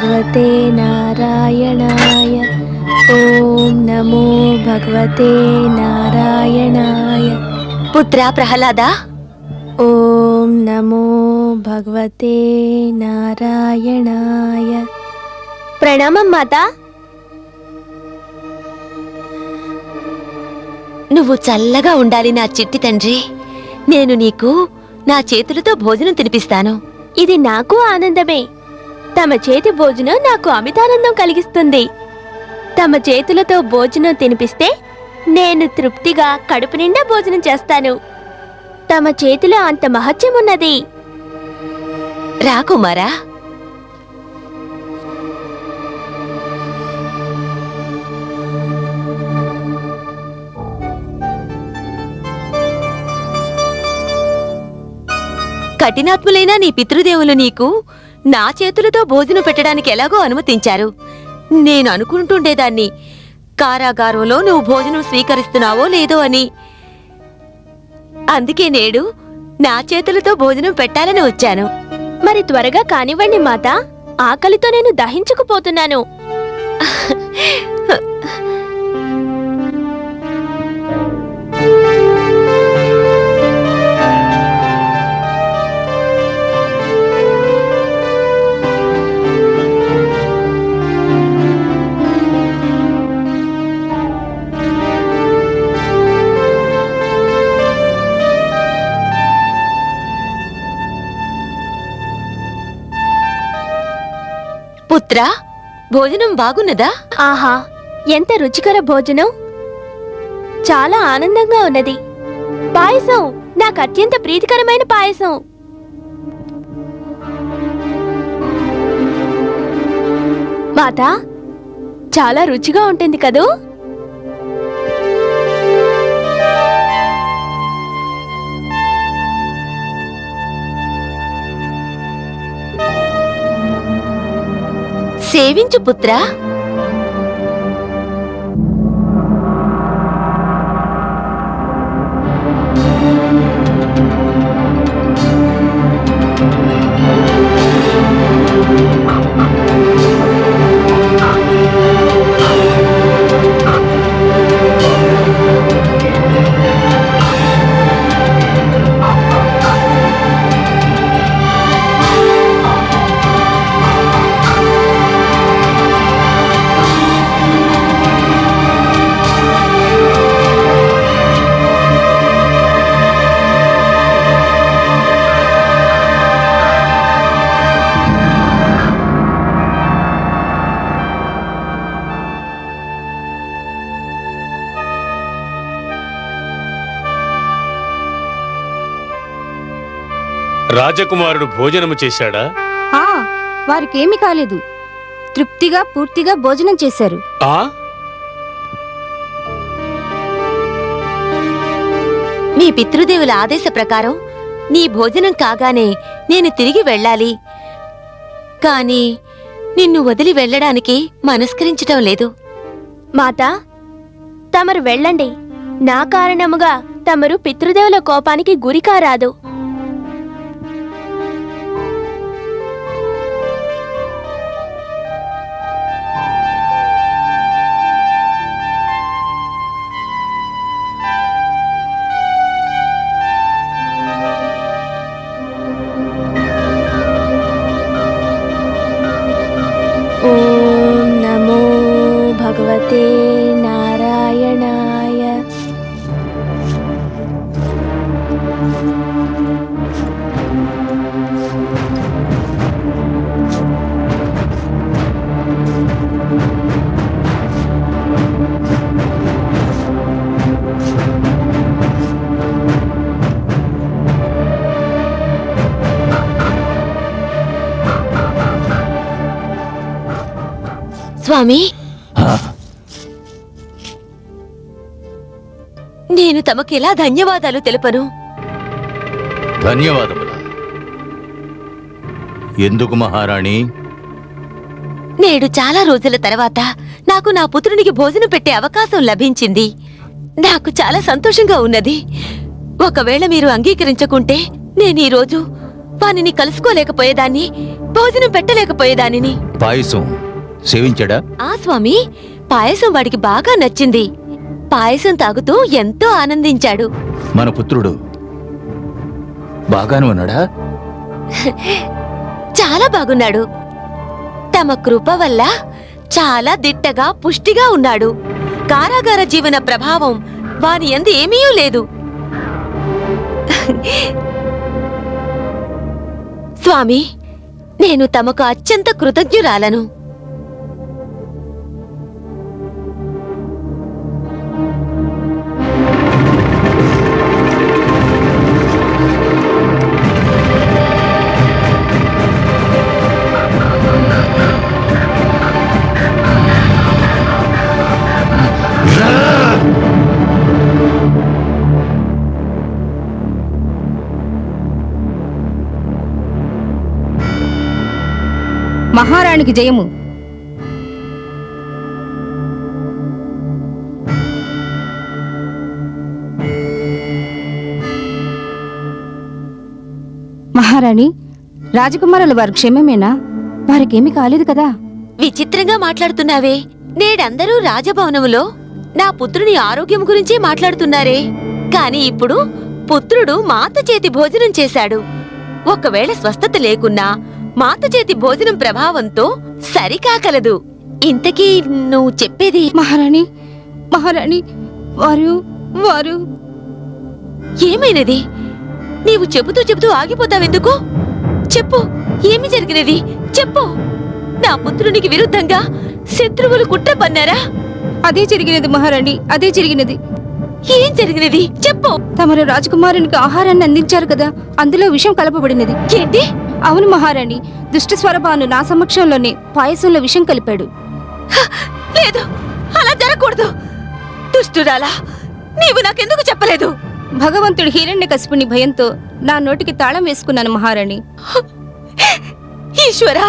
భగవతే నారాయణాయ. ఓం నమో భగవతే నారాయణాయ. పుత్ర ప్రహ్లాద, ఓం నమో భగవతే నారాయణాయ. ప్రణామం మాతా. నువ్వు చల్లగా ఉండాలి నా చిట్టి తండ్రి. నేను నీకు నా చేతులతో భోజనం తినిపిస్తాను. ఇది నాకు ఆనందమే. తమ చేతి భోజనం నాకు అమితానందం కలిగిస్తుంది. తమ చేతులతో భోజనం తినిపిస్తే నేను తృప్తిగా కడుపు నిండా భోజనం చేస్తాను. తమ చేతిలో అంత మహత్యం ఉన్నది. రా కుమారా. కఠినాత్ములైన నీ పితృదేవులు నీకు నా చేతులతో భోజనం పెట్టడానికి ఎలాగో అనుమతించారు. నేను అనుకుంటుండేదాన్ని కారాగారంలో నువ్వు భోజనం స్వీకరిస్తున్నావో లేదో అని. అందుకే నేడు నా చేతులతో భోజనం పెట్టాలని వచ్చాను. మరి త్వరగా కానివ్వండి మాతా. ఆకలితో నేను దహించుకుపోతున్నాను. పుత్రా, భోజనం బాగున్నదా? ఆహా, ఎంత రుచికర భోజనం! చాలా ఆనందంగా ఉన్నది. పాయసం, నాకు అత్యంత ప్రీతికరమైన పాయసం. మాతా, చాలా రుచిగా ఉంటుంది కదూ? సేవించు పుత్రా. రాజకుమారుడు భోజనము చేశాడా? వారికేమీ కాలేదు. తృప్తిగా పూర్తిగా భోజనం చేశారు. మీ పితృదేవుల ఆదేశ ప్రకారం నీ భోజనం కాగానే నేను తిరిగి వెళ్ళాలి. కాని నిన్ను వదిలి వెళ్ళడానికి మనస్కరించటం లేదు. మాతా, తమరు వెళ్ళండి. నా కారణముగా తమరు పితృదేవుల కోపానికి గురికారాదు. ఓం నమో భగవతే నారాయణాయ. స్వామి, నేను తమకెలా ధన్యవాదాలు తెలుపను? ధన్యవాదములు. ఎందుకు మహారాణి? నేడు చాలా రోజుల తర్వాత నాకు నా పుత్రునికి భోజనం పెట్టే అవకాశం లభించింది. నాకు చాలా సంతోషంగా ఉన్నది. ఒకవేళ మీరు అంగీకరించకుంటే నేను ఈరోజు వానిని కలుసుకోలేకపోయేదాన్ని, భోజనం పెట్టలేకపోయేదానిని. పాయసం సేవించాడా? ఆ స్వామి, పాయసం వాడికి బాగా నచ్చింది. పాయసం తాగుతూ ఎంతో ఆనందించాడు. మన పుత్రుడు బాగానే ఉన్నాడా? చాలా బాగున్నాడు. తమ కృప వల్ల చాలా దిట్టగా పుష్టిగా ఉన్నాడు. కారాగార జీవన ప్రభావం వాని యందు ఏమీ లేదు. స్వామి, నేను తమకు అత్యంత కృతజ్ఞురాలను. మహారాణికి జయము. మహారాణి, రాజకుమారుల వారి క్షేమమేనా? వారికేమీ కాలేదు కదా? విచిత్రంగా మాట్లాడుతున్నావే. నేడందరూ రాజభవనములో నా పుత్రుని ఆరోగ్యం గురించే మాట్లాడుతున్నారే. కాని ఇప్పుడు పుత్రుడు మాత చేతి భోజనం చేశాడు. ఒకవేళ స్వస్థత లేకున్నా మాత చేతి భోజనం ప్రభావంతో సరికాకలదు. ఇంతకీ నువ్వు చెప్పేది? మహారాణి, మహారాణి, వారు వారు ఏమైనది? నీవు చెబుతూ ఆగిపోతావెందుకు? చెప్పు, ఏమి జరిగినది? చెప్పు. నా పుత్రునికి విరుద్ధంగా శత్రువులు కుట్ర పన్నారా? అదే జరిగినది మహారాణి, అదే జరిగినది. ఏం జరిగినది? చెప్పు. తమరు రాజకుమారునికి ఆహారాన్ని అందించారు కదా, అందులో విషం కలపబడినది. ఏంటి? అవును మహారాణి, దుష్ట స్వరభాను నా సమక్షంలోనే పాయసంలో విషం కలిపాడు. లేదు, అలా జరగకూడదు. దుష్టురాలా, నీవు నాకెందుకు చెప్పలేదు? భగవంతుడు హిరణ్యకశిపుని భయంతో నా నోటికి తాళం వేసుకున్నాను మహారాణి. ఈశ్వరా,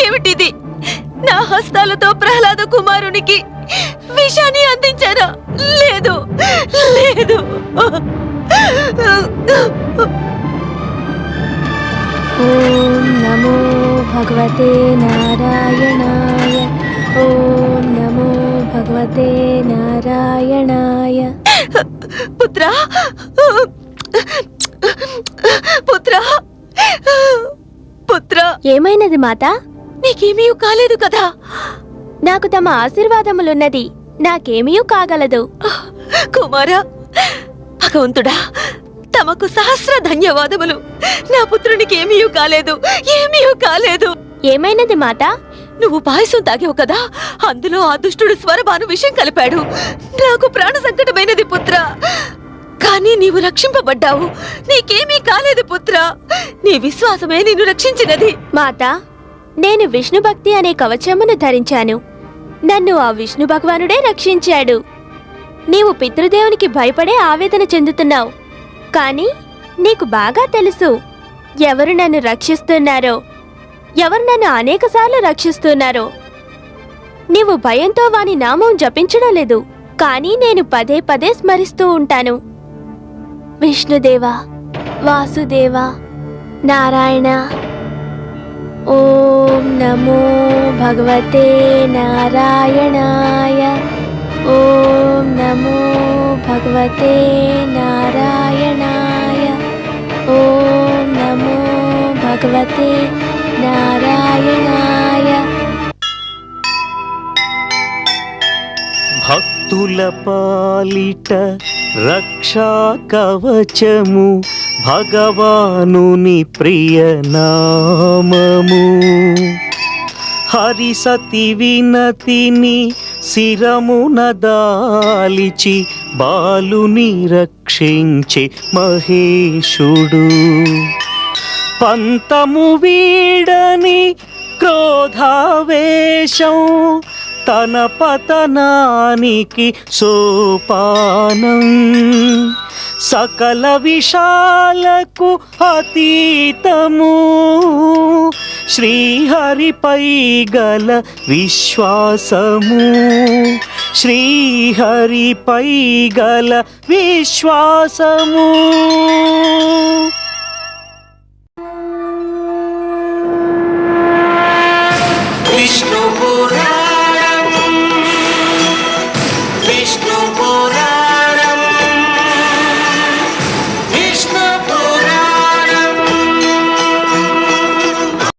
ఏమిటిది? నా హస్తాలతో ప్రహ్లాద కుమారునికి విషాన్ని అందించారా? లేదు, లేదు. ఓం నమో భగవతే నారాయణాయ. ఓం నమో భగవతే నారాయణాయ. పుత్రా, పుత్రా, పుత్రా. ఏమైనది మాతా? నీకేమీ కాలేదు కదా? నాకు తమ ఆశీర్వాదములున్నది, నాకేమీ కాగలదు. కుమారా, భగవంతుడా, తమకు సహస్ర ధన్యవాదములు. నా పుత్రునికి ఏమీ కాలేదు, ఏమీ కాలేదు. ఏమైనది మాతా? నువ్వు పాయసం తాగావు కదా, అందులో ఆ దుష్టుడు స్వరభాను విషయం కలిపాడు. నాకు ప్రాణ సంకటమైనది పుత్రా. కానీ నీవు రక్షింపబడ్డావు. నీకేమీ కాలేదు పుత్రా. నీ విశ్వాసమే నిన్ను రక్షించినది. మాతా, నేను విష్ణు భక్తి అనే కవచమును ధరించాను. నన్ను ఆ విష్ణు భగవానుడే రక్షించాడు. నీవు పితృదేవునికి భయపడే ఆవేదన చెందుతున్నావు. కానీ నీకు బాగా తెలుసు ఎవరు నన్ను రక్షిస్తున్నారో, ఎవరు నన్ను అనేకసార్లు రక్షిస్తున్నారో. నీవు భయంతో వాని నామం జపించడం లేదు, కానీ నేను పదే పదే స్మరిస్తూ ఉంటాను. విష్ణుదేవా, వాసుదేవా, నారాయణ. ఓం నమో భగవతే నారాయణాయ. ఓం నమో భగవతే నారాయణాయ. ఓం నమో భగవతే నారాయణాయ. భక్తుల పాలిట రక్షా కవచము భగవానుని ప్రియనామము. హరిసతి వినతిని శిరమున దాలిచి బాలుని రక్షించే మహేశుడు. పంతము వీడని క్రోధావేశం తన పతనానికి సోపానం. సకల విశాలకు అతీతము శ్రీహరిపై గల విశ్వాసము. శ్రీహరిపై గల విశ్వాసము.